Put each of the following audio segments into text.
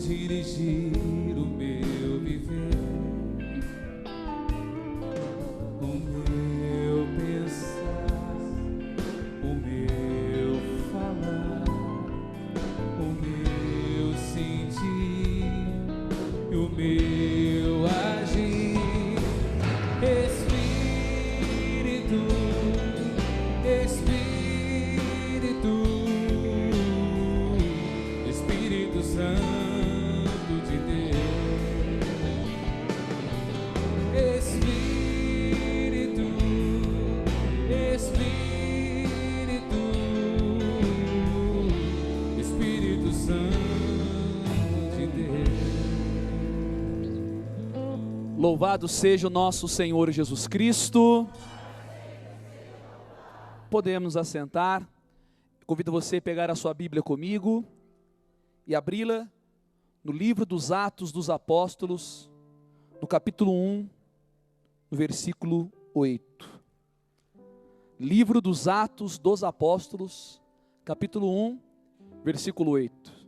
dirigir o meu viver, o meu pensar, o meu falar, o meu sentir e o meu agir. Espírito, Espírito, Espírito Santo de Deus. Espírito, Espírito, Espírito Santo de Deus. Louvado seja o nosso Senhor Jesus Cristo. Podemos assentar. Convido você a pegar a sua Bíblia comigo e abri-la no livro dos Atos dos Apóstolos, no capítulo 1, no versículo 8. Livro dos Atos dos Apóstolos, capítulo 1, versículo 8.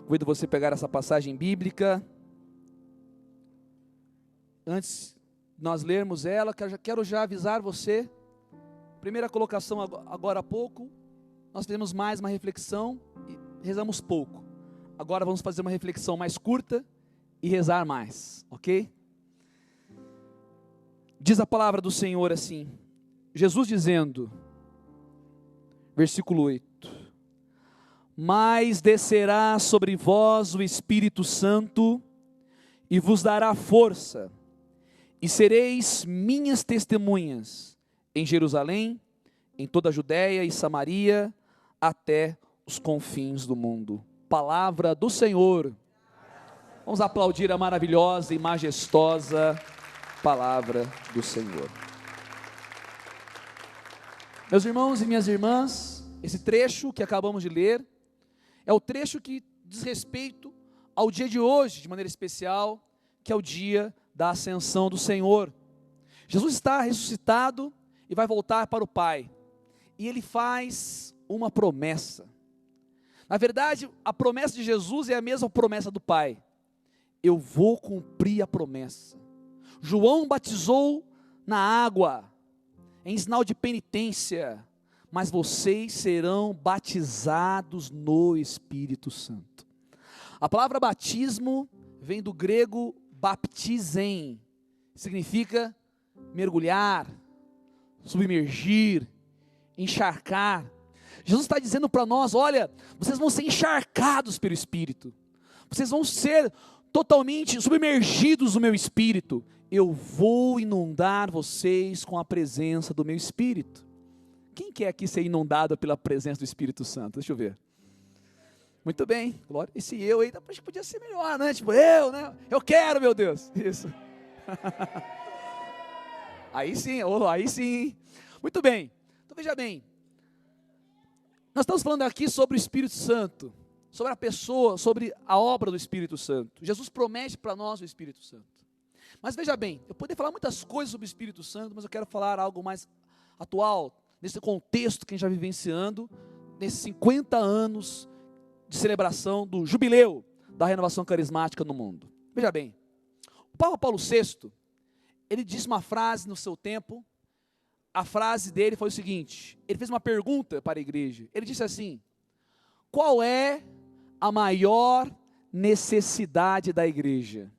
Convido você a pegar essa passagem bíblica. Antes de nós lermos ela, quero já avisar você. Primeira colocação agora há pouco, nós temos mais uma reflexão e rezamos pouco. Agora vamos fazer uma reflexão mais curta e rezar mais, ok? Diz a palavra do Senhor assim, Jesus dizendo, versículo 8: mas descerá sobre vós o Espírito Santo e vos dará força, e sereis minhas testemunhas em Jerusalém, em toda a Judéia e Samaria, até os confins do mundo. Palavra do Senhor. Vamos aplaudir a maravilhosa e majestosa palavra do Senhor. Meus irmãos e minhas irmãs, esse trecho que acabamos de ler, é o trecho que diz respeito ao dia de hoje, de maneira especial, que é o dia da ascensão do Senhor. Jesus está ressuscitado e vai voltar para o Pai. E Ele faz uma promessa. Na verdade, a promessa de Jesus é a mesma promessa do Pai. Eu vou cumprir a promessa. João batizou na água, em sinal de penitência, mas vocês serão batizados no Espírito Santo. A palavra batismo vem do grego baptizen, significa mergulhar, submergir, encharcar. Jesus está dizendo para nós, olha, vocês vão ser encharcados pelo Espírito, vocês vão ser totalmente submergidos no meu Espírito, eu vou inundar vocês com a presença do meu Espírito. Quem quer aqui ser inundado pela presença do Espírito Santo? Deixa eu ver. Muito bem, glória. Esse eu aí, acho que podia ser melhor, né? Tipo, eu, né? Eu quero, meu Deus. Isso. Aí sim, aí sim. Muito bem. Então veja bem. Nós estamos falando aqui sobre o Espírito Santo, sobre a pessoa, sobre a obra do Espírito Santo. Jesus promete para nós o Espírito Santo. Mas veja bem, eu poderia falar muitas coisas sobre o Espírito Santo, mas eu quero falar algo mais atual, nesse contexto que a gente está vivenciando, nesses 50 anos de celebração do jubileu da renovação carismática no mundo. Veja bem, o Papa Paulo VI, ele disse uma frase no seu tempo, a frase dele foi o seguinte, ele fez uma pergunta para a igreja, ele disse assim, qual é a maior necessidade da igreja?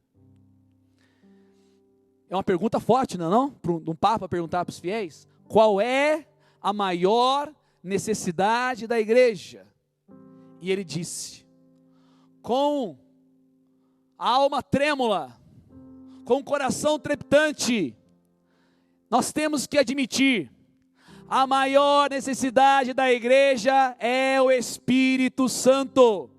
É uma pergunta forte, não é não? Para um Papa perguntar para os fiéis, qual é a maior necessidade da igreja? E ele disse, com a alma trêmula, com o coração trepidante, nós temos que admitir, a maior necessidade da igreja é o Espírito Santo.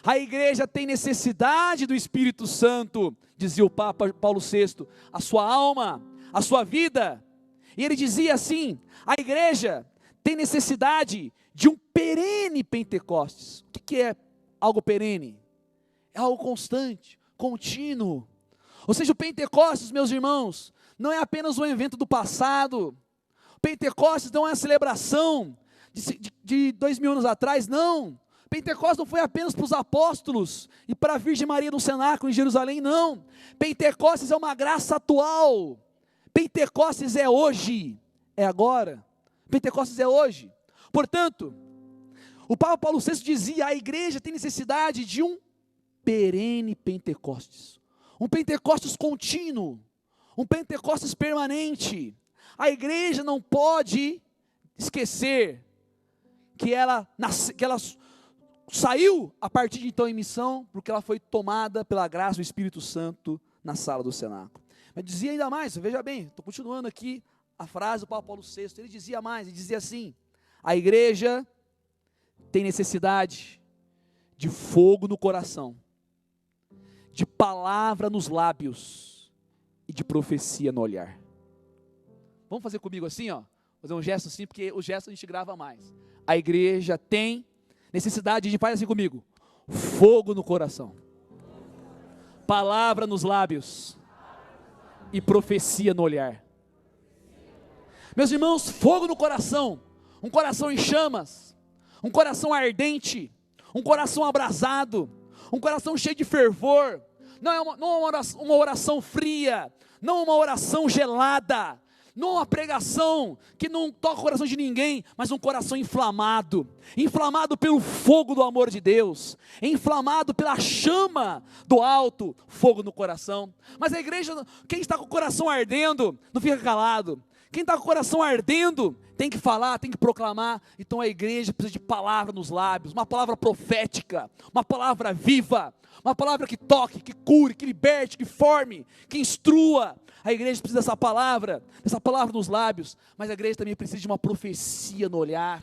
A igreja tem necessidade do Espírito Santo, dizia o Papa Paulo VI, a sua alma, a sua vida. E ele dizia assim, a igreja tem necessidade de um perene Pentecostes. O que é algo perene? É algo constante, contínuo. Ou seja, o Pentecostes, meus irmãos, não é apenas um evento do passado. O Pentecostes não é a celebração de 2000 anos atrás, não. Pentecostes não foi apenas para os apóstolos e para a Virgem Maria no cenáculo em Jerusalém, não. Pentecostes é uma graça atual. Pentecostes é hoje, é agora. Pentecostes é hoje. Portanto, o Papa Paulo VI dizia: a igreja tem necessidade de um perene Pentecostes, um Pentecostes contínuo, um Pentecostes permanente. A igreja não pode esquecer que ela saiu a partir de então em missão, porque ela foi tomada pela graça do Espírito Santo na sala do cenáculo. Mas dizia ainda mais, veja bem, estou continuando aqui a frase do Papa Paulo VI, ele dizia mais, ele dizia assim: a igreja tem necessidade de fogo no coração, de palavra nos lábios e de profecia no olhar. Vamos fazer comigo assim, ó, fazer um gesto assim, porque o gesto a gente grava mais. A igreja tem necessidade de, faz assim comigo, fogo no coração, palavra nos lábios e profecia no olhar. Meus irmãos, fogo no coração, um coração em chamas, um coração ardente, um coração abrasado, um coração cheio de fervor. Não é uma oração fria, não uma oração gelada, não uma pregação que não toca o coração de ninguém, mas um coração inflamado, inflamado pelo fogo do amor de Deus, inflamado pela chama do alto, fogo no coração. Mas a igreja, quem está com o coração ardendo, não fica calado. Quem está com o coração ardendo, tem que falar, tem que proclamar. Então a igreja precisa de palavra nos lábios, uma palavra profética, uma palavra viva, uma palavra que toque, que cure, que liberte, que forme, que instrua. A igreja precisa dessa palavra nos lábios, mas a igreja também precisa de uma profecia no olhar.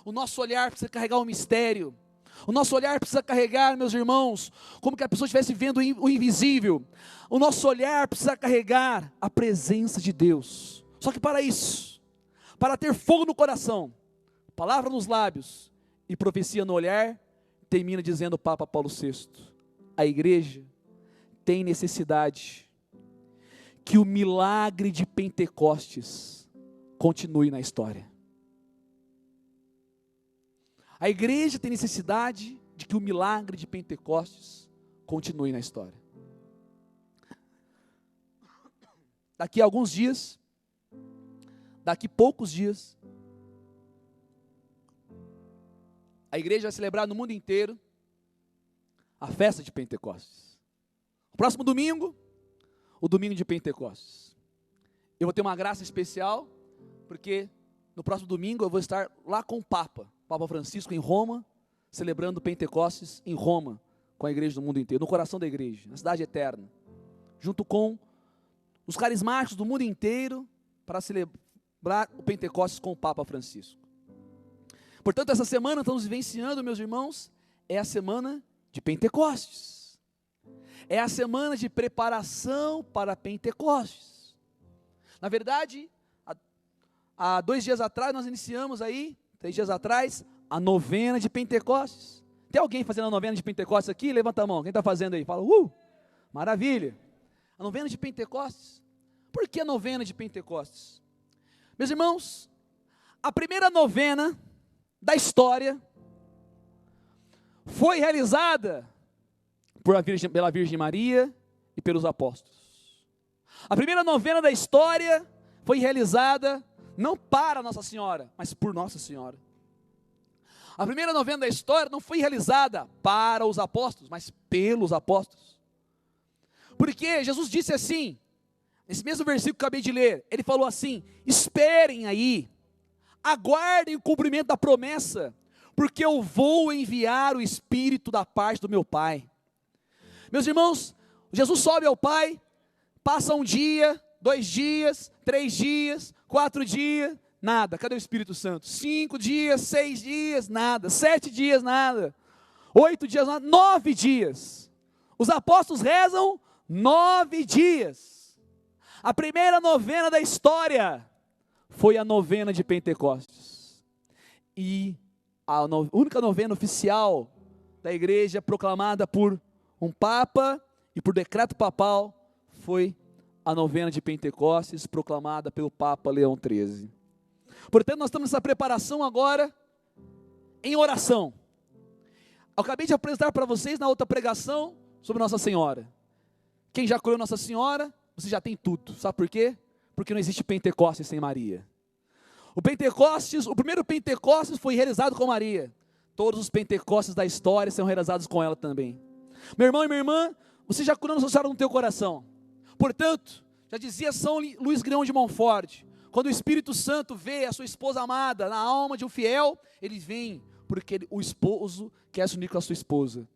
O nosso olhar precisa carregar um mistério. O nosso olhar precisa carregar, meus irmãos, como que a pessoa estivesse vendo o invisível. O nosso olhar precisa carregar a presença de Deus. Só que para isso, para ter fogo no coração, palavra nos lábios e profecia no olhar, termina dizendo o Papa Paulo VI: a igreja tem necessidade que o milagre de Pentecostes continue na história. A igreja tem necessidade de que o milagre de Pentecostes continue na história. Daqui a alguns dias, daqui poucos dias, a igreja vai celebrar no mundo inteiro a festa de Pentecostes. O próximo domingo, o domingo de Pentecostes. Eu vou ter uma graça especial, porque no próximo domingo eu vou estar lá com o Papa Francisco em Roma, celebrando Pentecostes em Roma, com a igreja do mundo inteiro, no coração da igreja, na cidade eterna, junto com os carismáticos do mundo inteiro, para celebrar o Pentecostes com o Papa Francisco. Portanto, essa semana estamos vivenciando, meus irmãos, é a semana de Pentecostes. É a semana de preparação para Pentecostes. Na verdade, há 2 dias atrás, nós iniciamos aí, 3 dias atrás, a novena de Pentecostes. Tem alguém fazendo a novena de Pentecostes aqui? Levanta a mão, quem está fazendo aí? Fala, maravilha. A novena de Pentecostes. Por que a novena de Pentecostes? Meus irmãos, a primeira novena da história foi realizada pela Virgem Maria e pelos apóstolos. A primeira novena da história foi realizada não para Nossa Senhora, mas por Nossa Senhora. A primeira novena da história não foi realizada para os apóstolos, mas pelos apóstolos. Porque Jesus disse assim, nesse mesmo versículo que eu acabei de ler, ele falou assim: esperem aí, aguardem o cumprimento da promessa, porque eu vou enviar o Espírito da parte do meu Pai. Meus irmãos, Jesus sobe ao Pai, passa 1 dia, 2 dias, 3 dias, 4 dias, nada. Cadê o Espírito Santo? 5 dias, 6 dias, nada. 7 dias, nada. 8 dias, nada. 9 dias. Os apóstolos rezam 9 dias. A primeira novena da história foi a novena de Pentecostes. E a única novena oficial da igreja proclamada por um Papa e por decreto papal foi a novena de Pentecostes, proclamada pelo Papa Leão XIII. Portanto, nós estamos nessa preparação agora em oração. Eu acabei de apresentar para vocês na outra pregação sobre Nossa Senhora. Quem já acolheu Nossa Senhora, você já tem tudo. Sabe por quê? Porque não existe Pentecostes sem Maria. O primeiro Pentecostes foi realizado com Maria. Todos os Pentecostes da história são realizados com ela também. Meu irmão e minha irmã, você já acolheu Nossa Senhora no teu coração. Portanto, já dizia São Luís Grião de Montfort, quando o Espírito Santo vê a sua esposa amada na alma de um fiel, ele vem porque o esposo quer se unir com a sua esposa.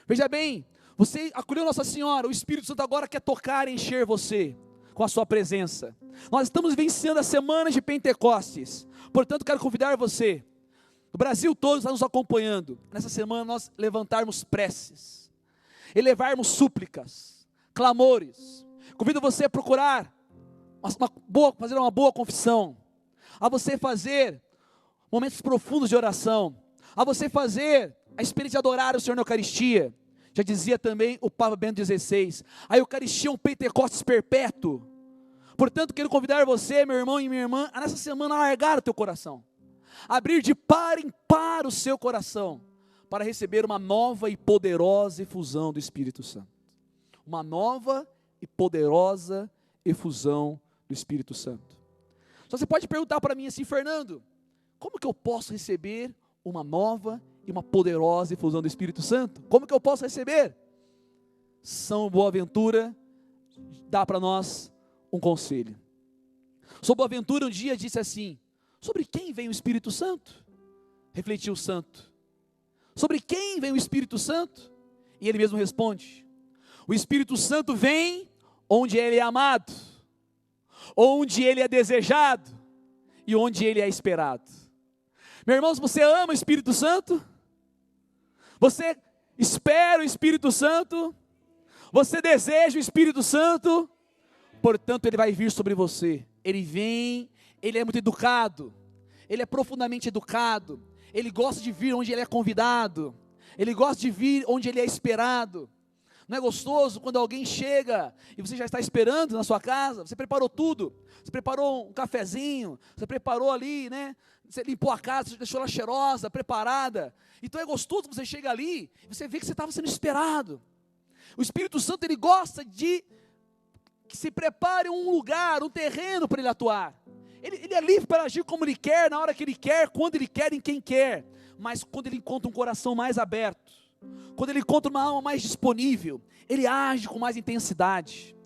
Veja bem, você acolheu Nossa Senhora, o Espírito Santo agora quer tocar e encher você com a sua presença. Nós estamos vivenciando as semanas de Pentecostes, portanto quero convidar você, o Brasil todo está nos acompanhando, nessa semana nós levantarmos preces, elevarmos súplicas, clamores. Convido você a procurar fazer uma boa confissão, a você fazer momentos profundos de oração, a você fazer a experiência de adorar o Senhor na Eucaristia. Já dizia também o Papa Bento XVI, a Eucaristia é um Pentecostes perpétuo. Portanto, quero convidar você, meu irmão e minha irmã, a nessa semana alargar o teu coração, abrir de par em par o seu coração, para receber uma nova e poderosa efusão do Espírito Santo. Uma nova e poderosa efusão do Espírito Santo. Só você pode perguntar para mim assim, Fernando, como que eu posso receber uma nova e uma poderosa efusão do Espírito Santo? Como que eu posso receber? São Boaventura dá para nós um conselho. São Boaventura um dia disse assim, sobre quem vem o Espírito Santo? Refletiu o santo. Sobre quem vem o Espírito Santo? E ele mesmo responde, o Espírito Santo vem onde ele é amado, onde ele é desejado e onde ele é esperado. Meus irmãos, você ama o Espírito Santo? Você espera o Espírito Santo? Você deseja o Espírito Santo? Portanto, ele vai vir sobre você. Ele vem, ele é muito educado, ele é profundamente educado, ele gosta de vir onde ele é convidado, ele gosta de vir onde ele é esperado. Não é gostoso quando alguém chega e você já está esperando na sua casa, você preparou tudo, você preparou um cafezinho, você preparou ali, né? Você limpou a casa, você deixou ela cheirosa, preparada. Então é gostoso, você chega ali e você vê que você estava sendo esperado. O Espírito Santo, ele gosta de que se prepare um lugar, um terreno para ele atuar. Ele é livre para agir como ele quer, na hora que ele quer, quando ele quer, em quem quer. Mas quando ele encontra um coração mais aberto, quando ele encontra uma alma mais disponível, ele age com mais intensidade,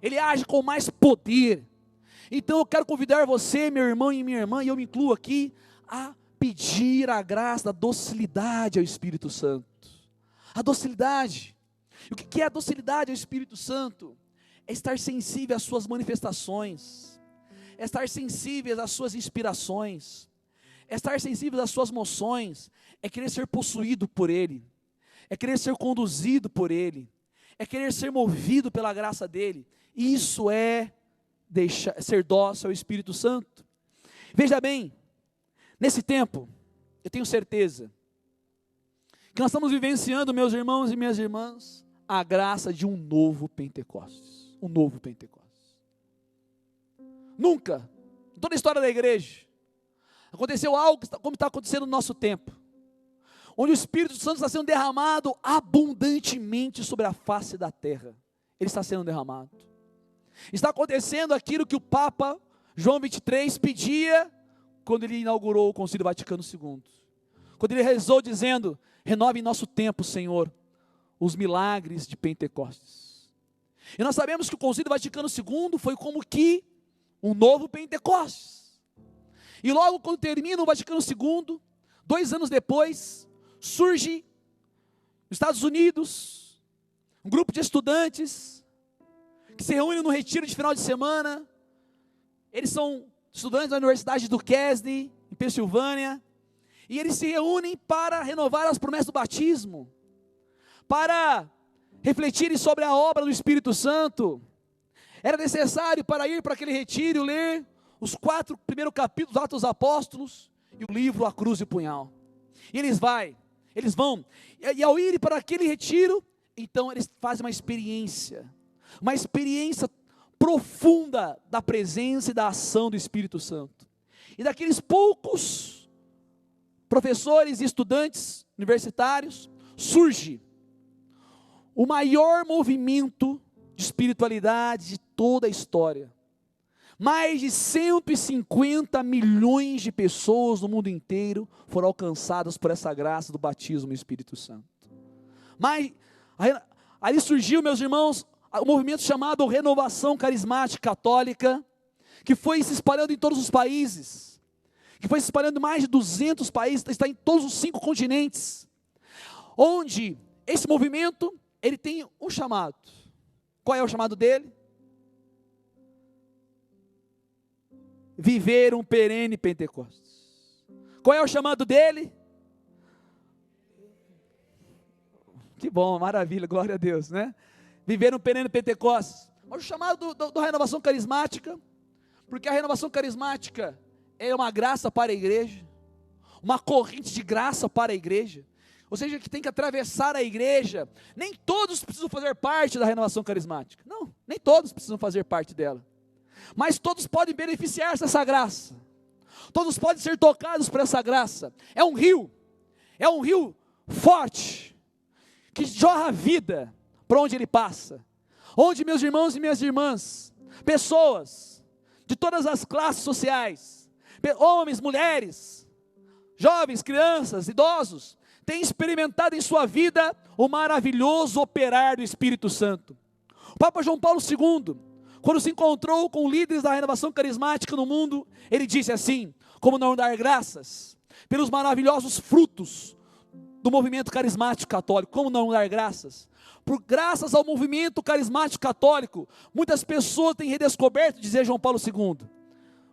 ele age com mais poder. Então eu quero convidar você, meu irmão e minha irmã, e eu me incluo aqui, a pedir a graça da docilidade ao Espírito Santo. A docilidade. E o que é a docilidade ao Espírito Santo? É estar sensível às suas manifestações, é estar sensível às suas inspirações, é estar sensível às suas moções, é querer ser possuído por Ele, é querer ser conduzido por Ele, é querer ser movido pela graça dEle. Isso é ser dócil ao Espírito Santo. Veja bem, nesse tempo, eu tenho certeza que nós estamos vivenciando, meus irmãos e minhas irmãs, a graça de um novo Pentecostes. Um novo Pentecostes. Nunca, em toda a história da igreja, aconteceu algo como está acontecendo no nosso tempo, onde o Espírito Santo está sendo derramado abundantemente sobre a face da terra. Ele está sendo derramado. Está acontecendo aquilo que o Papa João XXIII pedia quando ele inaugurou o Concílio Vaticano II. Quando ele rezou dizendo, renove em nosso tempo, Senhor, os milagres de Pentecostes. E nós sabemos que o Concílio Vaticano II foi como que um novo Pentecostes. E logo quando termina o Vaticano II, 2 anos depois, surge nos Estados Unidos um grupo de estudantes que se reúnem no retiro de final de semana. Eles são estudantes da Universidade do Duquesne, em Pensilvânia, e eles se reúnem para renovar as promessas do batismo, para refletirem sobre a obra do Espírito Santo. Era necessário para ir para aquele retiro ler os 4 primeiros capítulos dos Atos dos Apóstolos e o livro A Cruz e o Punhal. E eles vão, e ao irem para aquele retiro, então eles fazem uma experiência profunda da presença e da ação do Espírito Santo. E daqueles poucos professores e estudantes universitários, surge o maior movimento de espiritualidade de toda a história. Mais de 150 milhões de pessoas no mundo inteiro foram alcançadas por essa graça do batismo no Espírito Santo. Mas ali surgiu, meus irmãos, o movimento chamado Renovação Carismática Católica, que foi se espalhando em todos os países, que foi se espalhando em mais de 200 países, está em todos os 5 continentes, onde esse movimento, ele tem um chamado. Qual é o chamado dele? Viver um perene Pentecostes. Qual é o chamado dele? Que bom, maravilha, glória a Deus, né? Viver um perene Pentecostes. Mas o chamado da renovação carismática, porque a renovação carismática é uma graça para a igreja, uma corrente de graça para a igreja, ou seja, que tem que atravessar a igreja. Nem todos precisam fazer parte da renovação carismática, não, nem todos precisam fazer parte dela, mas todos podem beneficiar-se dessa graça, todos podem ser tocados por essa graça. É um rio forte, que jorra vida para onde ele passa, onde, meus irmãos e minhas irmãs, pessoas de todas as classes sociais, homens, mulheres, jovens, crianças, idosos, têm experimentado em sua vida o maravilhoso operar do Espírito Santo. O Papa João Paulo II, quando se encontrou com líderes da renovação carismática no mundo, ele disse assim: como não dar graças pelos maravilhosos frutos do movimento carismático católico? Como não dar graças? Por graças ao movimento carismático católico, muitas pessoas têm redescoberto, dizia João Paulo II,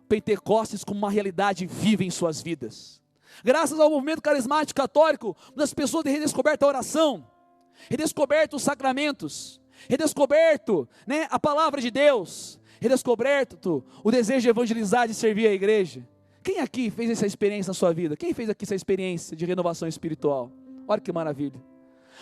Pentecostes como uma realidade viva em suas vidas. Graças ao movimento carismático católico, muitas pessoas têm redescoberto a oração, redescoberto os sacramentos, redescoberto, né, a palavra de Deus, redescoberto o desejo de evangelizar, de servir a igreja. Quem aqui fez essa experiência na sua vida? Quem fez aqui essa experiência de renovação espiritual? Olha que maravilha.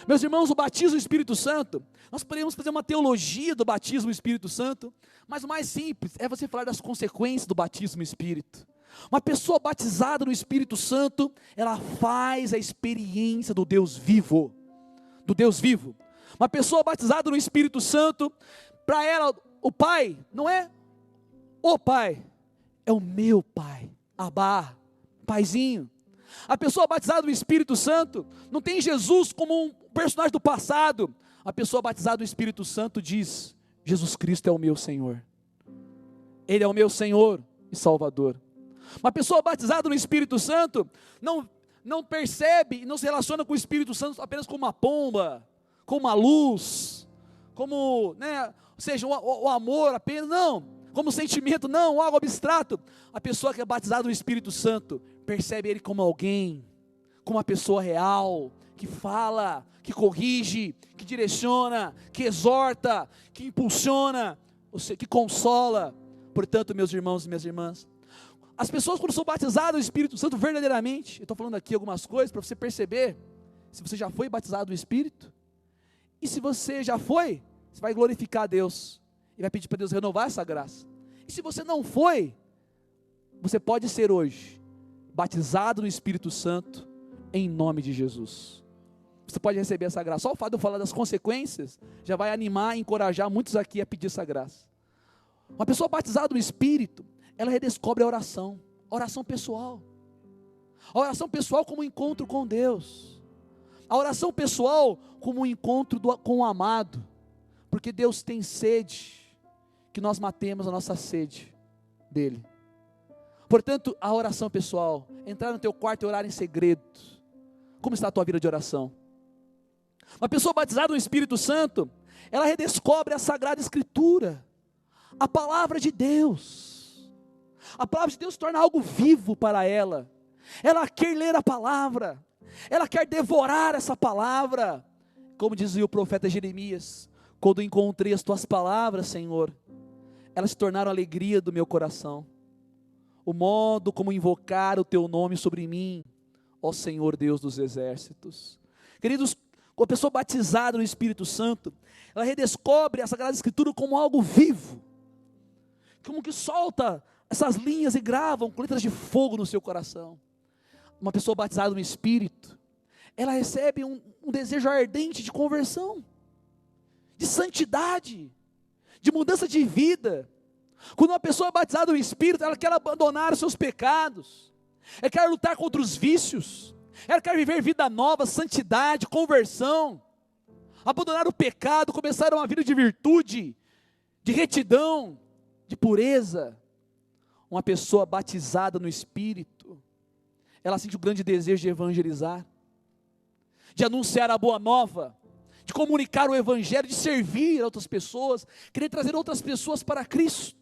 Meus irmãos, o batismo do Espírito Santo, nós podemos fazer uma teologia do batismo do Espírito Santo, mas o mais simples é você falar das consequências do batismo no Espírito. Uma pessoa batizada no Espírito Santo, ela faz a experiência do Deus vivo, Uma pessoa batizada no Espírito Santo, para ela, o Pai, não é o Pai, é o meu Pai, Abá, Paizinho. A pessoa batizada no Espírito Santo, não tem Jesus como um personagem do passado. A pessoa batizada no Espírito Santo diz: Jesus Cristo é o meu Senhor, Ele é o meu Senhor e Salvador. Uma pessoa batizada no Espírito Santo, não percebe e não se relaciona com o Espírito Santo apenas como uma pomba, como uma luz, como, né, ou seja, o amor apenas, não, como sentimento, não, algo abstrato. A pessoa que é batizada no Espírito Santo, percebe Ele como alguém, como uma pessoa real, que fala, que corrige, que direciona, que exorta, que impulsiona, que consola. Portanto, meus irmãos e minhas irmãs, as pessoas quando são batizadas no Espírito Santo verdadeiramente, eu estou falando aqui algumas coisas para você perceber, se você já foi batizado no Espírito, e se você já foi, você vai glorificar a Deus, e vai pedir para Deus renovar essa graça. E se você não foi, você pode ser hoje batizado no Espírito Santo, em nome de Jesus. Você pode receber essa graça. Só o fato de eu falar das consequências, já vai animar e encorajar muitos aqui a pedir essa graça. Uma pessoa batizada no Espírito, ela redescobre a oração pessoal. A oração pessoal como um encontro com Deus. A oração pessoal como um encontro com o amado. Porque Deus tem sede, que nós matemos a nossa sede dEle. Portanto, a oração pessoal, entrar no teu quarto e orar em segredo. Como está a tua vida de oração? Uma pessoa batizada no Espírito Santo, ela redescobre a Sagrada Escritura, a palavra de Deus. A palavra de Deus se torna algo vivo para ela. Ela quer ler a palavra, ela quer devorar essa palavra. Como dizia o profeta Jeremias: quando encontrei as tuas palavras, Senhor, elas se tornaram a alegria do meu coração. O modo como invocar o teu nome sobre mim, ó Senhor Deus dos exércitos. Queridos, a pessoa batizada no Espírito Santo, ela redescobre a Sagrada Escritura como algo vivo, como que solta essas linhas e gravam com letras de fogo no seu coração. uma pessoa batizada no Espírito, ela recebe um desejo ardente de conversão, de santidade, de mudança de vida. Quando uma pessoa é batizada no Espírito, ela quer abandonar os seus pecados, ela quer lutar contra os vícios, ela quer viver vida nova, santidade, conversão, abandonar o pecado, começar uma vida de virtude, de retidão, de pureza. Uma pessoa batizada no Espírito, ela sente um grande desejo de evangelizar, de anunciar a boa nova, de comunicar o Evangelho, de servir a outras pessoas, querer trazer outras pessoas para Cristo.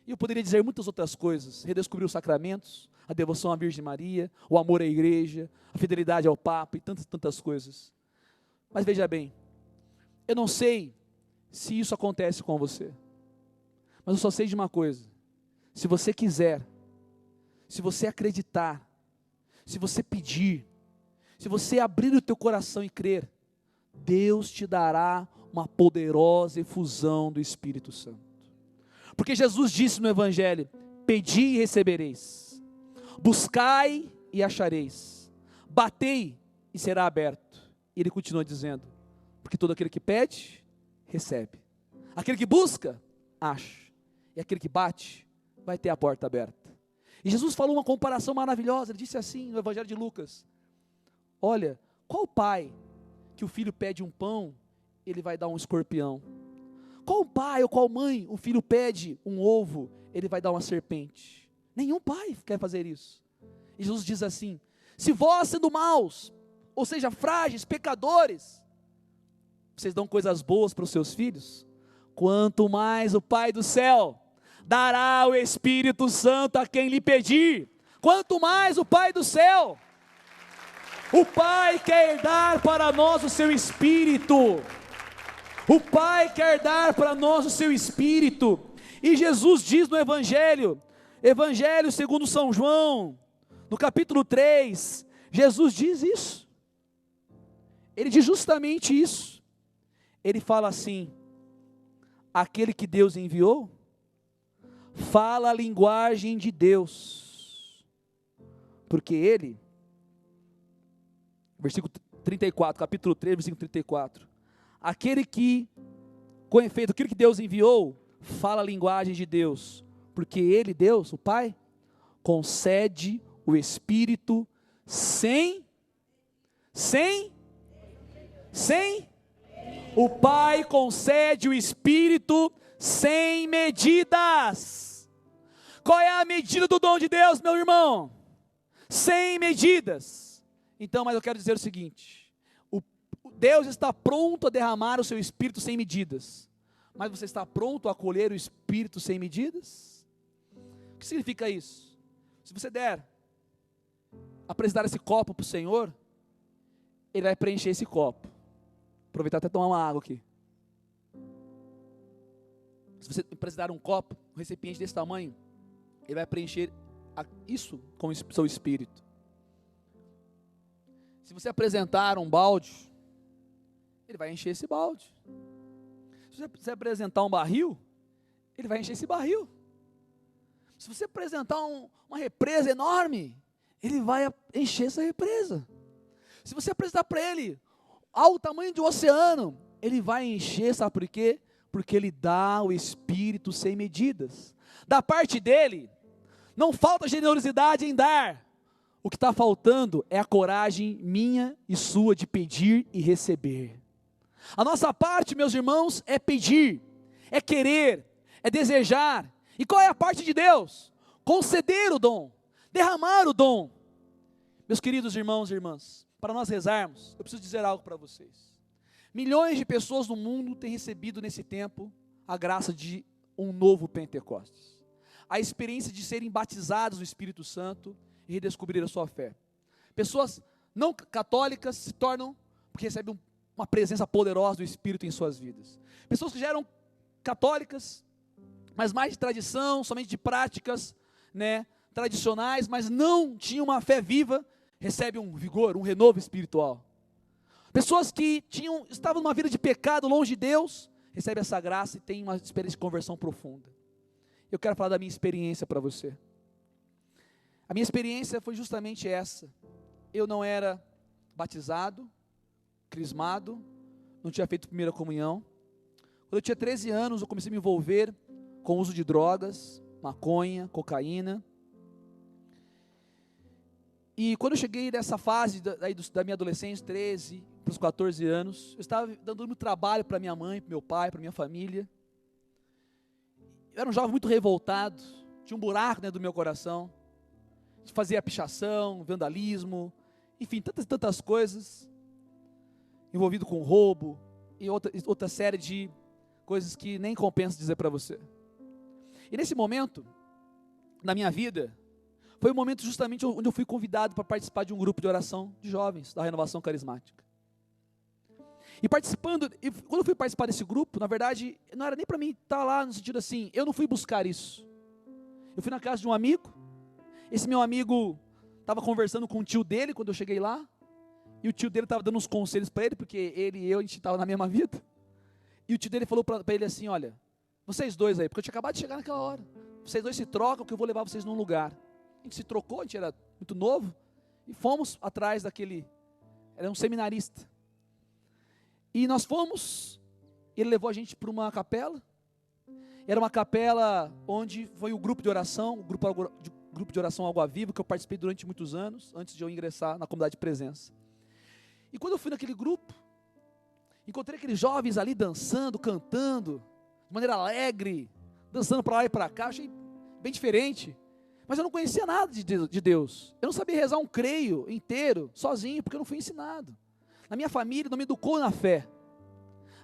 E eu poderia dizer muitas outras coisas, redescobrir os sacramentos, a devoção à Virgem Maria, o amor à igreja, a fidelidade ao Papa e tantas coisas. Mas veja bem, eu não sei se isso acontece com você, mas eu só sei de uma coisa: se você quiser, se você acreditar, se você pedir, se você abrir o teu coração e crer, Deus te dará uma poderosa efusão do Espírito Santo. Porque Jesus disse no Evangelho: pedi e recebereis, buscai e achareis, batei e será aberto. E ele continua dizendo: porque todo aquele que pede, recebe, aquele que busca, acha, e aquele que bate, vai ter a porta aberta. E Jesus falou uma comparação maravilhosa. Ele disse assim no Evangelho de Lucas: olha, qual pai que o filho pede um pão, ele vai dar um escorpião? Qual pai ou qual mãe o filho pede um ovo, ele vai dar uma serpente? Nenhum pai quer fazer isso. E Jesus diz assim: se vós sendo maus, ou seja, frágeis, pecadores, vocês dão coisas boas para os seus filhos, quanto mais o Pai do céu dará o Espírito Santo a quem lhe pedir. Quanto mais o Pai do céu. O Pai quer dar para nós o seu Espírito. O Pai quer dar para nós o seu Espírito. E Jesus diz no Evangelho segundo São João, no capítulo 3, Jesus diz isso. Ele diz justamente isso. Ele fala assim: aquele que Deus enviou, fala a linguagem de Deus, porque ele, versículo 34, capítulo 3, versículo 34, aquele que, com efeito, aquele que Deus enviou, fala a linguagem de Deus, porque ele, Deus, o Pai, concede o Espírito sem, o Pai concede o Espírito sem medidas. Qual é a medida do dom de Deus, meu irmão? Sem medidas. Então, mas eu quero dizer o seguinte: Deus está pronto a derramar o seu Espírito sem medidas, mas você está pronto a acolher o Espírito sem medidas? O que significa isso? Se você der, apresentar esse copo para o Senhor, Ele vai preencher esse copo. Aproveitar até tomar uma água aqui. Se você apresentar um copo, um recipiente desse tamanho, Ele vai preencher isso com o seu Espírito. Se você apresentar um balde, Ele vai encher esse balde. Se você apresentar um barril, Ele vai encher esse barril. Se você apresentar uma represa enorme, Ele vai encher essa represa. Se você apresentar para Ele ao tamanho de um oceano, Ele vai encher, sabe por quê? Porque Ele dá o Espírito sem medidas. Da parte dEle, não falta generosidade em dar. O que está faltando é a coragem minha e sua de pedir e receber. A nossa parte, meus irmãos, é pedir, é querer, é desejar. E qual é a parte de Deus? Conceder o dom, derramar o dom. Meus queridos irmãos e irmãs, para nós rezarmos, eu preciso dizer algo para vocês. Milhões de pessoas no mundo têm recebido nesse tempo a graça de um novo Pentecostes. A experiência de serem batizados no Espírito Santo e redescobrir a sua fé. Pessoas não católicas se tornam, porque recebem uma presença poderosa do Espírito em suas vidas. Pessoas que já eram católicas, mas mais de tradição, somente de práticas, tradicionais, mas não tinham uma fé viva, recebem um vigor, um renovo espiritual. Pessoas que estavam numa vida de pecado, longe de Deus, recebem essa graça e têm uma experiência de conversão profunda. Eu quero falar da minha experiência para você. A minha experiência foi justamente essa. Eu não era batizado, crismado, não tinha feito primeira comunhão. Quando eu tinha 13 anos, eu comecei a me envolver com o uso de drogas, maconha, cocaína. E quando eu cheguei nessa fase da minha adolescência, 13 para os 14 anos, eu estava dando muito trabalho para minha mãe, para meu pai, para minha família. Eu era um jovem muito revoltado, tinha um buraco dentro do meu coração, fazia pichação, vandalismo, enfim, tantas coisas, envolvido com roubo e outra série de coisas que nem compensa dizer para você. E nesse momento, na minha vida, foi o momento justamente onde eu fui convidado para participar de um grupo de oração de jovens, da Renovação Carismática. E quando eu fui participar desse grupo, na verdade, não era nem para mim estar lá no sentido assim, eu não fui buscar isso. Eu fui na casa de um amigo, esse meu amigo estava conversando com o tio dele quando eu cheguei lá, e o tio dele estava dando uns conselhos para ele, porque ele e eu, a gente estava na mesma vida, e o tio dele falou para ele assim, olha, vocês dois aí, porque eu tinha acabado de chegar naquela hora, vocês dois se trocam que eu vou levar vocês num lugar. A gente se trocou, a gente era muito novo, e fomos atrás daquele, era um seminarista, e nós fomos, ele levou a gente para uma capela, era uma capela onde foi o grupo de oração, o grupo de oração Água Viva, que eu participei durante muitos anos, antes de eu ingressar na comunidade de presença. E quando eu fui naquele grupo, encontrei aqueles jovens ali dançando, cantando, de maneira alegre, dançando para lá e para cá, achei bem diferente, mas eu não conhecia nada de Deus, eu não sabia rezar um creio inteiro, sozinho, porque eu não fui ensinado. Na minha família não me educou na fé,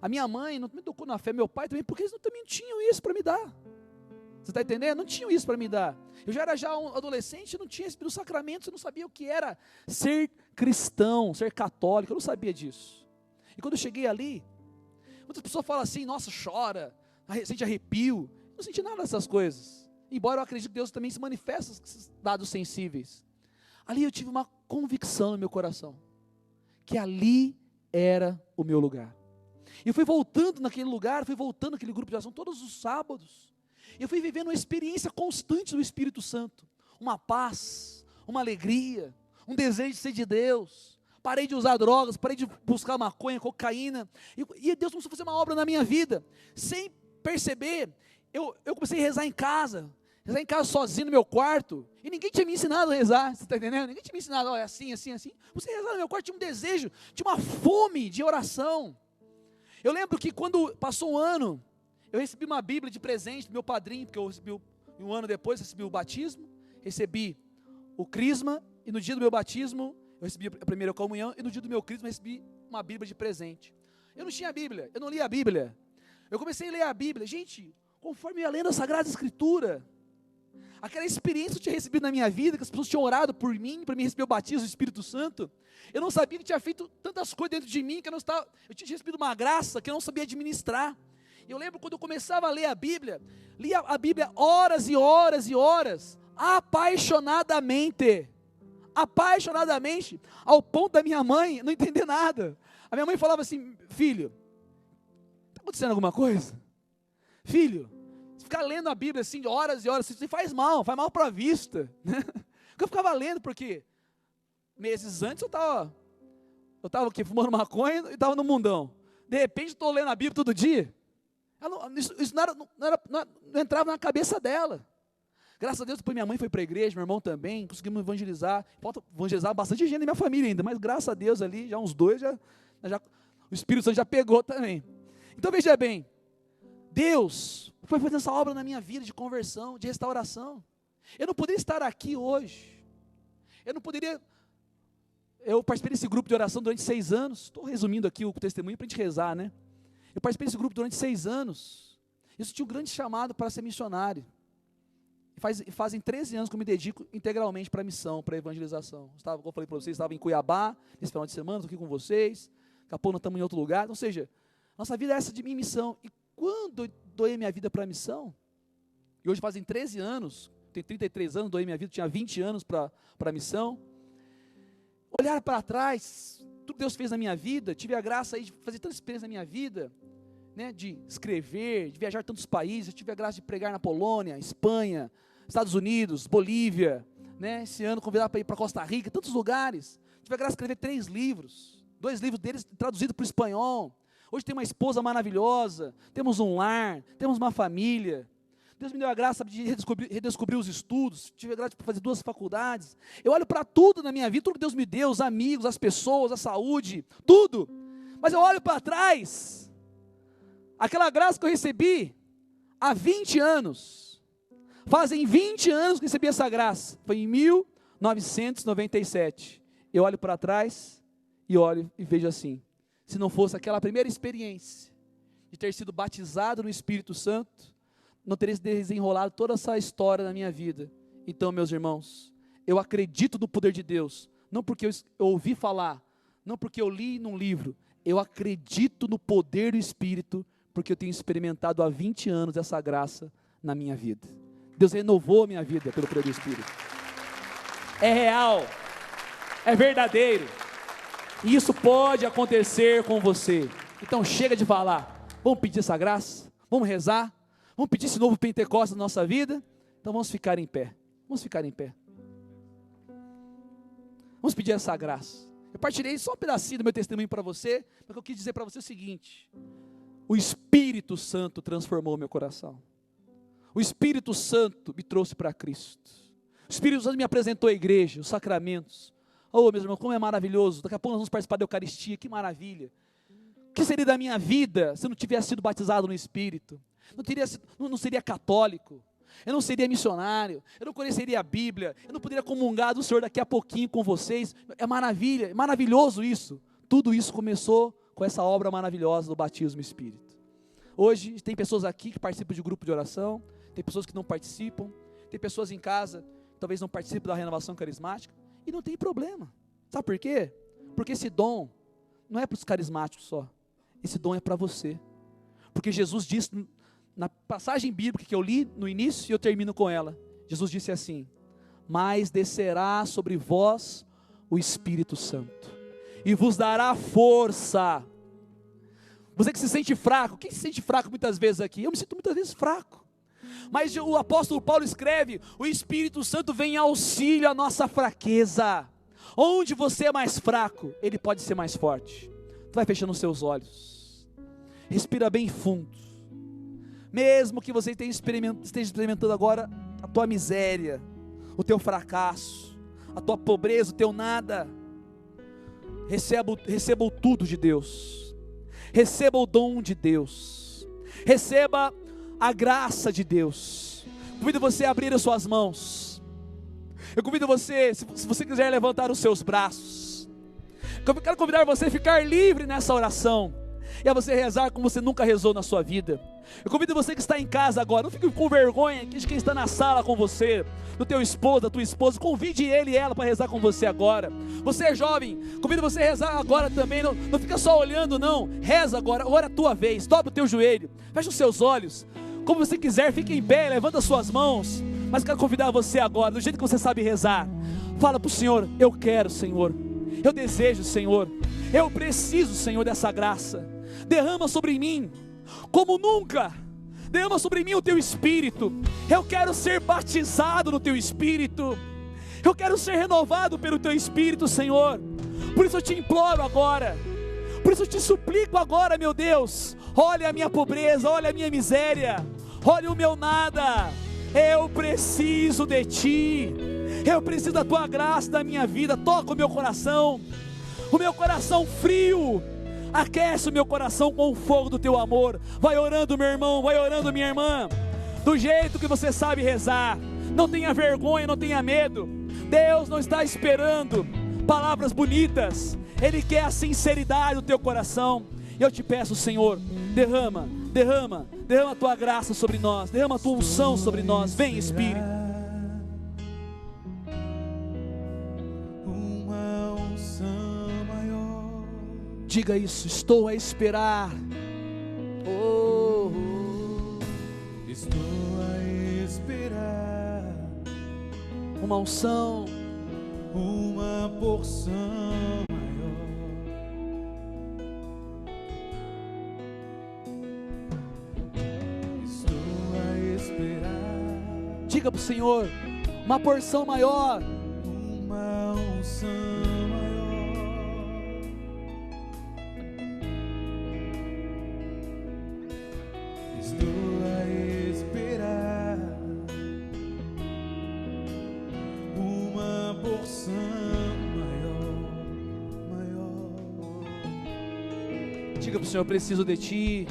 a minha mãe não me educou na fé, meu pai também, porque eles também não tinham isso para me dar. Você está entendendo? Não tinham isso para me dar. Eu já era um adolescente, não tinha recebido os sacramentos, eu não sabia o que era ser cristão, ser católico, eu não sabia disso. E quando eu cheguei ali, muitas pessoas falam assim, nossa, chora, sente arrepio. Eu não senti nada dessas coisas. Embora eu acredite que Deus também se manifesta esses dados sensíveis. Ali eu tive uma convicção no meu coração, que ali era o meu lugar. E eu fui voltando naquele lugar, fui voltando naquele grupo de oração todos os sábados. Eu fui vivendo uma experiência constante do Espírito Santo, uma paz, uma alegria, um desejo de ser de Deus. Parei de usar drogas, parei de buscar maconha, cocaína, e Deus começou a fazer uma obra na minha vida, sem perceber. Eu comecei a rezar em casa sozinho no meu quarto, e ninguém tinha me ensinado a rezar, você está entendendo? Ninguém tinha me ensinado, olha, assim, assim, assim. Você rezar no meu quarto, tinha um desejo, tinha uma fome de oração. Eu lembro que quando passou um ano, eu recebi uma Bíblia de presente do meu padrinho, porque eu recebi, um ano depois, recebi o batismo, recebi o crisma, e no dia do meu batismo, eu recebi a primeira comunhão, e no dia do meu crisma, eu recebi uma Bíblia de presente. Eu não tinha Bíblia, eu não lia a Bíblia. Eu comecei a ler a Bíblia, gente, conforme eu ia lendo a Sagrada Escritura, aquela experiência que eu tinha recebido na minha vida, que as pessoas tinham orado por mim, para mim receber o batismo do Espírito Santo, eu não sabia que tinha feito tantas coisas dentro de mim, eu tinha recebido uma graça que eu não sabia administrar. Eu lembro quando eu começava a ler a Bíblia, lia a Bíblia horas e horas e horas, apaixonadamente, ao ponto da minha mãe não entender nada. A minha mãe falava assim, filho, está acontecendo alguma coisa? Filho, ficar lendo a Bíblia assim, horas e horas, isso faz mal para a vista, né? Eu ficava lendo, porque meses antes eu estava fumando maconha e estava no mundão. De repente estou lendo a Bíblia todo dia. Isso não entrava na cabeça dela. Graças a Deus, depois minha mãe foi para a igreja, meu irmão também, conseguimos evangelizar. Falta evangelizar bastante gente na minha família ainda, mas graças a Deus ali, já uns dois, o Espírito Santo já pegou também. Então veja bem, Deus foi fazendo essa obra na minha vida de conversão, de restauração. Eu não poderia estar aqui hoje. Eu participei desse grupo de oração durante 6 anos. Estou resumindo aqui o testemunho para a gente rezar, né? Eu participei desse grupo durante 6 anos. Isso tinha um grande chamado para ser missionário. Fazem 13 anos que eu me dedico integralmente para a missão, para a evangelização. Como eu falei para vocês, estava em Cuiabá, nesse final de semana, estou aqui com vocês. Daqui a pouco nós estamos em outro lugar. Ou seja, nossa vida é essa de minha missão. E quando eu doei minha vida para a missão, e hoje fazem 13 anos, tenho 33 anos, doei minha vida, tinha 20 anos para a missão. Olhar para trás, tudo que Deus fez na minha vida, tive a graça aí de fazer tanta experiência na minha vida, né, de escrever, de viajar a tantos países, eu tive a graça de pregar na Polônia, Espanha, Estados Unidos, Bolívia, né, esse ano convidado para ir para Costa Rica, tantos lugares. Tive a graça de escrever 3 livros, 2 livros deles traduzidos para o espanhol. Hoje tenho uma esposa maravilhosa, temos um lar, temos uma família. Deus me deu a graça de redescobrir os estudos, tive a graça de fazer 2 faculdades. Eu olho para tudo na minha vida, tudo que Deus me deu, os amigos, as pessoas, a saúde, tudo. Mas eu olho para trás, aquela graça que eu recebi há 20 anos, fazem 20 anos que eu recebi essa graça, foi em 1997. Eu olho para trás e olho e vejo assim, se não fosse aquela primeira experiência de ter sido batizado no Espírito Santo, não teria desenrolado toda essa história na minha vida. Então, meus irmãos, eu acredito no poder de Deus, não porque eu ouvi falar, não porque eu li num livro, eu acredito no poder do Espírito, porque eu tenho experimentado há 20 anos essa graça na minha vida. Deus renovou a minha vida pelo poder do Espírito. É real, é verdadeiro, e isso pode acontecer com você. Então chega de falar, vamos pedir essa graça, vamos rezar, vamos pedir esse novo Pentecostes na nossa vida. Então vamos ficar em pé, vamos ficar em pé, vamos pedir essa graça. Eu partilhei só um pedacinho do meu testemunho para você, mas eu quis dizer para você o seguinte: o Espírito Santo transformou meu coração, o Espírito Santo me trouxe para Cristo, o Espírito Santo me apresentou a igreja, os sacramentos. Oh, meus irmãos, como é maravilhoso, daqui a pouco nós vamos participar da Eucaristia, que maravilha. O que seria da minha vida se eu não tivesse sido batizado no Espírito? Não seria católico, eu não seria missionário, eu não conheceria a Bíblia, eu não poderia comungar do Senhor daqui a pouquinho com vocês. É maravilha, é maravilhoso isso. Tudo isso começou com essa obra maravilhosa do batismo no Espírito. Hoje tem pessoas aqui que participam de grupo de oração, tem pessoas que não participam, tem pessoas em casa que talvez não participem da renovação carismática, e não tem problema. Sabe por quê? Porque esse dom não é para os carismáticos só, esse dom é para você. Porque Jesus disse, na passagem bíblica que eu li no início e eu termino com ela, Jesus disse assim: mas descerá sobre vós o Espírito Santo, e vos dará força. Você que se sente fraco, quem se sente fraco muitas vezes aqui? Eu me sinto muitas vezes fraco, mas o apóstolo Paulo escreve: o Espírito Santo vem em auxílio à nossa fraqueza. Onde você é mais fraco, Ele pode ser mais forte. Tu vai fechando os seus olhos, respira bem fundo. Mesmo que você esteja experimentando agora a tua miséria, o teu fracasso, a tua pobreza, o teu nada, receba o tudo de Deus, receba o dom de Deus, receba a graça de Deus. Convido você a abrir as suas mãos. Eu convido você, se você quiser levantar os seus braços, eu quero convidar você a ficar livre nessa oração, e a você rezar como você nunca rezou na sua vida. Eu convido você que está em casa agora, não fique com vergonha de quem está na sala com você, do teu esposo, da tua esposa, convide ele e ela para rezar com você agora. Você é jovem, convido você a rezar agora também, não fica só olhando não, reza agora, ora a tua vez, dobra o teu joelho, fecha os seus olhos, como você quiser, fique em pé, levanta as suas mãos, mas quero convidar você agora, do jeito que você sabe rezar, fala para o Senhor: eu quero, Senhor, eu desejo, Senhor, eu preciso, Senhor, dessa graça. Derrama sobre mim como nunca, derrama sobre mim o teu Espírito. Eu quero ser batizado no teu Espírito, eu quero ser renovado pelo teu Espírito, Senhor. Por isso eu te imploro agora, por isso eu te suplico agora, meu Deus, olha a minha pobreza, olha a minha miséria, olha o meu nada. Eu preciso de ti, eu preciso da tua graça na minha vida. Toca o meu coração frio, aquece o meu coração com o fogo do teu amor. Vai orando, meu irmão, vai orando, minha irmã, do jeito que você sabe rezar. Não tenha vergonha, não tenha medo. Deus não está esperando palavras bonitas, Ele quer a sinceridade do teu coração. E eu te peço, Senhor, derrama a tua graça sobre nós, derrama a tua unção sobre nós. Vem, Espírito. Uma unção maior. Diga isso: estou a esperar. Estou a esperar Uma unção, uma porção maior. Estou a esperar diga para o Senhor: uma porção maior, uma unção maior. Estou a esperar uma porção maior. Diga para o Senhor: preciso de Ti.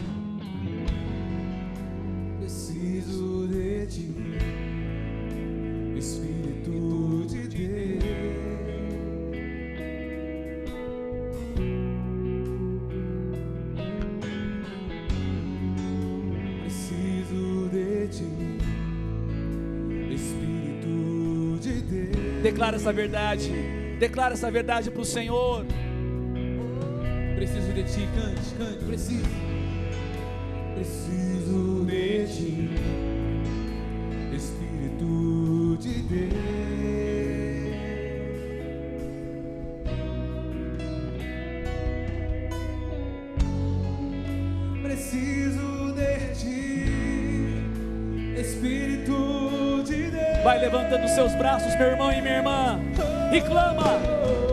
Preciso de Ti, Espírito de Deus. Preciso de Ti, Espírito de Deus. Declara essa verdade. Declara essa verdade para o Senhor. Preciso de Ti, cante, cante, preciso. Preciso de Ti, Espírito de Deus. Preciso de Ti, Espírito de Deus. Vai levantando os seus braços, meu irmão e minha irmã, e clama,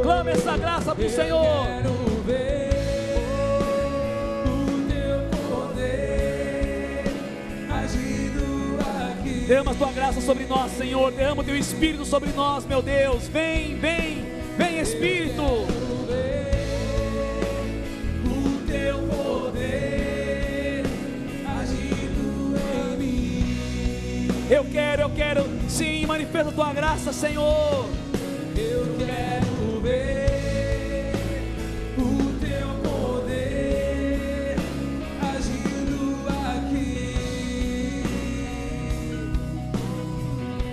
clama essa graça para o Senhor. Quero ver o Teu poder agindo aqui. Derrama a Tua graça sobre nós, Senhor. Derrama o Teu Espírito sobre nós, meu Deus. Vem, vem, vem, Espírito. O Teu poder agindo em mim. Eu quero, sim, manifesta a Tua graça, Senhor. Eu quero ver o Teu poder agindo aqui.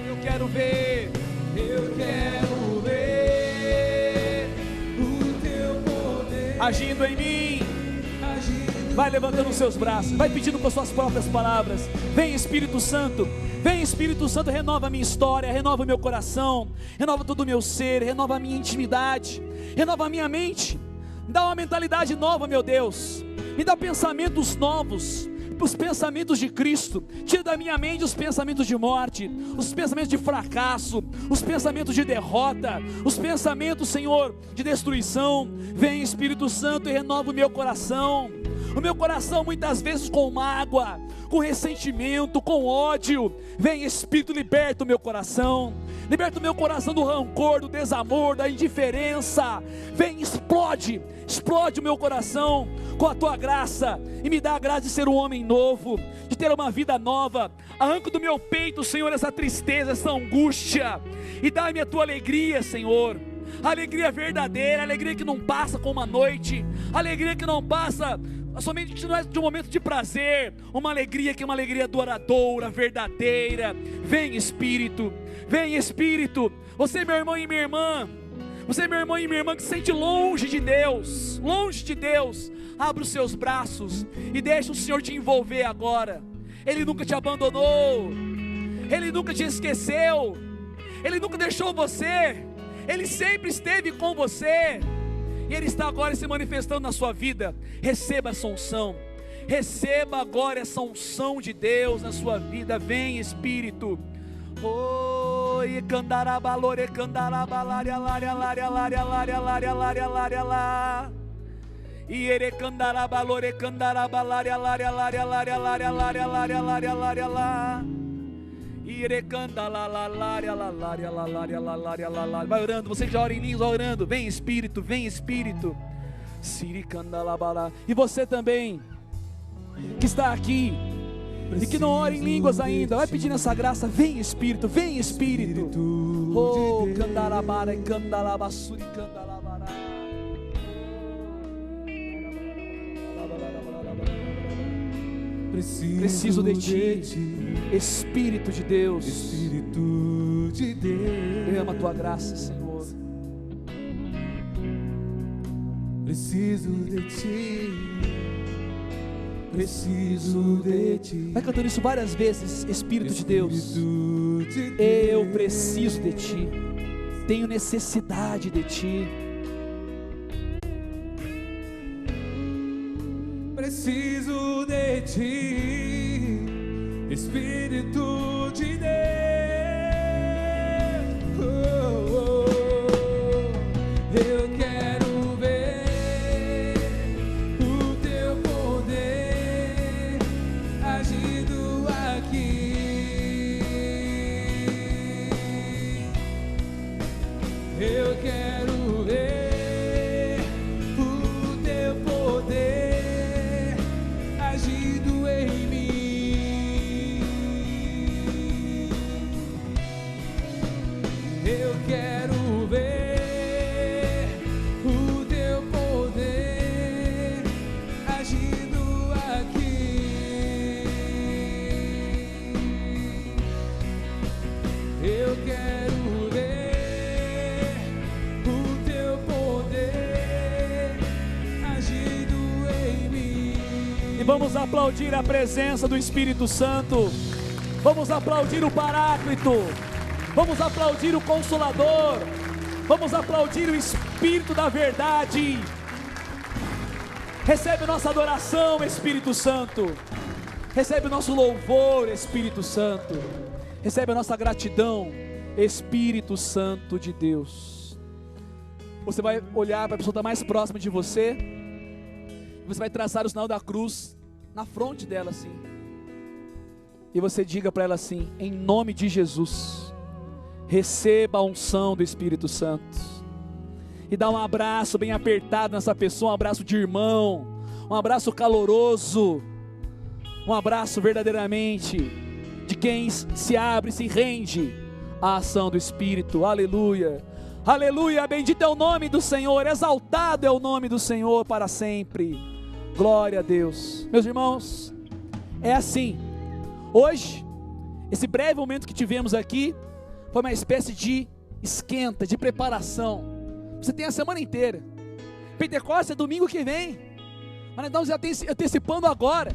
Eu quero ver. Eu quero ver o Teu poder Agindo em mim. agindo. Vai levantando os seus braços, vai pedindo com as suas próprias palavras. Vem, Espírito Santo. Vem, Espírito Santo, renova a minha história, renova o meu coração, renova todo o meu ser, renova a minha intimidade, renova a minha mente. Me dá uma mentalidade nova, meu Deus. Me dá pensamentos novos, os pensamentos de Cristo. Tira da minha mente os pensamentos de morte, os pensamentos de fracasso, os pensamentos de derrota, os pensamentos, Senhor, de destruição. Vem, Espírito Santo, e renova o meu coração. O meu coração muitas vezes com mágoa, com ressentimento, com ódio. Vem, Espírito, liberta o meu coração. Liberta o meu coração do rancor, do desamor, da indiferença. Vem, explode o meu coração com a Tua graça. E me dá a graça de ser um homem novo, de ter uma vida nova. Arranca do meu peito, Senhor, essa tristeza, essa angústia. E dá-me a Tua alegria, Senhor. Alegria verdadeira, alegria que não passa com uma noite. Alegria que não passa somente de um momento de prazer. Uma alegria que é uma alegria duradoura, verdadeira. Vem, Espírito. Vem, Espírito. Você, meu irmão e minha irmã, você, meu irmão e minha irmã, que se sente longe de Deus, abre os seus braços e deixa o Senhor te envolver agora. Ele nunca te abandonou, Ele nunca te esqueceu, Ele nunca deixou você, Ele sempre esteve com você, e Ele está agora se manifestando na sua vida. Receba essa unção, receba agora essa unção de Deus na sua vida. Vem, Espírito. Oi, candarabalore, candarabalária, lária, lária, lária, lária, lária, lária, lária, lá. Iere candarabalore, candarabalária, lária, lária, lária, lária, lária, lária, lária, lária, lá. Iere candalalária, lária, lária, lária, lária. Vai orando, você que já ora em línguas, vai orando. Vem, Espírito, vem, Espírito. Siri candalabalá. E você também, que está aqui e que não ora em línguas ainda, vai pedindo essa graça. Vem, Espírito, vem, Espírito. Oh, candarabara e candalabassuri candalabará. Preciso de Ti, Espírito de Deus. Espírito de Deus. Derrama a Tua graça, Senhor. Preciso de Ti. Preciso de Ti. Vai cantando isso várias vezes. Espírito de Deus, De eu preciso de Ti, tenho necessidade de Ti. Preciso de Ti, Espírito de Deus. Eu quero ver o teu poder agindo em mim. Eu quero ver o teu poder agindo aqui. Eu quero ver o teu poder agindo em mim. E vamos aplaudir a presença do Espírito Santo. Vamos aplaudir o Paráclito. Vamos aplaudir o Consolador. Vamos aplaudir o Espírito da verdade. Recebe nossa adoração, Espírito Santo. Recebe o nosso louvor, Espírito Santo. Recebe a nossa gratidão, Espírito Santo de Deus. Você vai olhar para a pessoa que está mais próxima de você. E você vai traçar o sinal da cruz na fronte dela assim. E você diga para ela assim: em nome de Jesus, receba a unção do Espírito Santo. E dá um abraço bem apertado nessa pessoa, um abraço de irmão, um abraço caloroso, um abraço verdadeiramente de quem se abre, se rende à ação do Espírito. Aleluia, aleluia, bendito é o nome do Senhor, exaltado é o nome do Senhor para sempre. Glória a Deus. Meus irmãos, é assim. Hoje, esse breve momento que tivemos aqui foi uma espécie de esquenta, de preparação. Você tem a semana inteira. Pentecostes é domingo que vem, mas nós já estamos antecipando agora.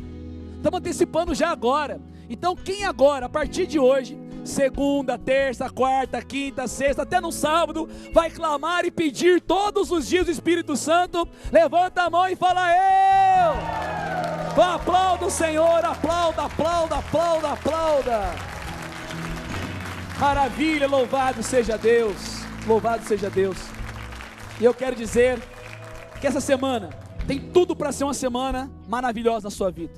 Estamos antecipando já agora. Então quem agora, a partir de hoje, segunda, terça, quarta, quinta, sexta, até no sábado, vai clamar e pedir todos os dias o Espírito Santo, levanta a mão e fala: eu! Aplauda o Senhor, aplauda, aplauda, aplauda, aplauda. Maravilha, louvado seja Deus, louvado seja Deus. E eu quero dizer que essa semana tem tudo para ser uma semana maravilhosa na sua vida.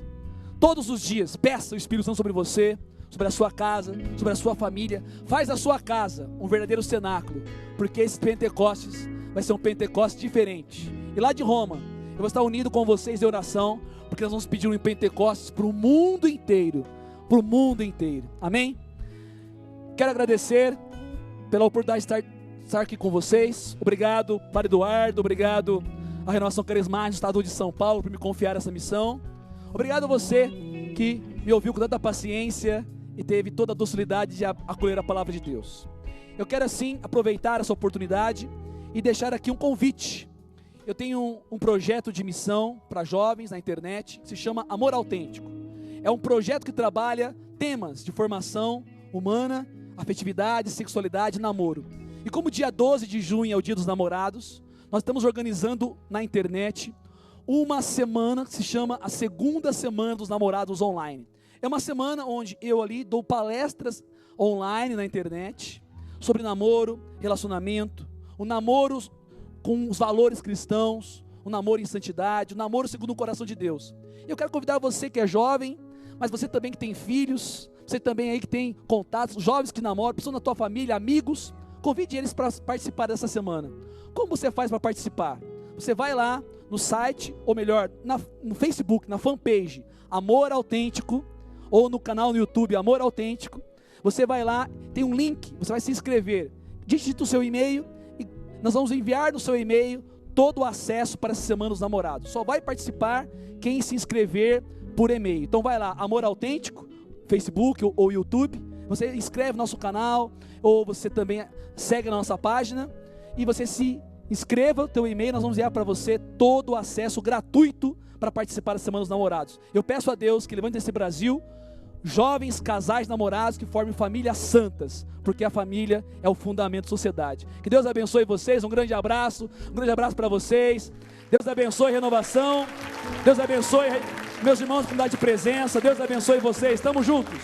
Todos os dias, peça o Espírito Santo sobre você, sobre a sua casa, sobre a sua família. Faz da sua casa um verdadeiro cenáculo, porque esse Pentecostes vai ser um Pentecostes diferente. E lá de Roma, eu vou estar unido com vocês em oração, porque nós vamos pedir um Pentecostes para o mundo inteiro, para o mundo inteiro. Amém? Quero agradecer pela oportunidade de estar aqui com vocês. Obrigado, Padre Eduardo. Obrigado à Renovação Carismática do Estado de São Paulo por me confiar essa missão. Obrigado a você que me ouviu com tanta paciência e teve toda a docilidade de acolher a palavra de Deus. Eu quero assim aproveitar essa oportunidade e deixar aqui um convite. Eu tenho um projeto de missão para jovens na internet que se chama Amor Autêntico. É um projeto que trabalha temas de formação humana, afetividade, sexualidade e namoro. E como dia 12 de junho é o Dia dos Namorados, nós estamos organizando na internet uma semana que se chama a Segunda Semana dos Namorados Online. É uma semana onde eu ali dou palestras online na internet sobre namoro, relacionamento, o namoro com os valores cristãos, o namoro em santidade, o namoro segundo o coração de Deus. Eu quero convidar você que é jovem, mas você também que tem filhos, você também aí que tem contatos, jovens que namoram, pessoas na tua família, amigos, convide eles para participar dessa semana. Como você faz para participar? Você vai lá no site, ou melhor, no Facebook, na fanpage Amor Autêntico, ou no canal no YouTube Amor Autêntico. Você vai lá, tem um link, você vai se inscrever, digita o seu e-mail e nós vamos enviar no seu e-mail todo o acesso para essa Semana dos Namorados. Só vai participar quem se inscrever por e-mail. Então vai lá, Amor Autêntico, Facebook ou YouTube, você inscreve no nosso canal, ou você também segue a nossa página, e você se inscreva o teu e-mail, nós vamos enviar para você todo o acesso gratuito para participar da Semana dos Namorados. Eu peço a Deus que levante esse Brasil jovens, casais, namorados que formem famílias santas, porque a família é o fundamento da sociedade. Que Deus abençoe vocês, um grande abraço para vocês. Deus abençoe a Renovação, Deus abençoe meus irmãos da comunidade de presença, Deus abençoe vocês, estamos juntos.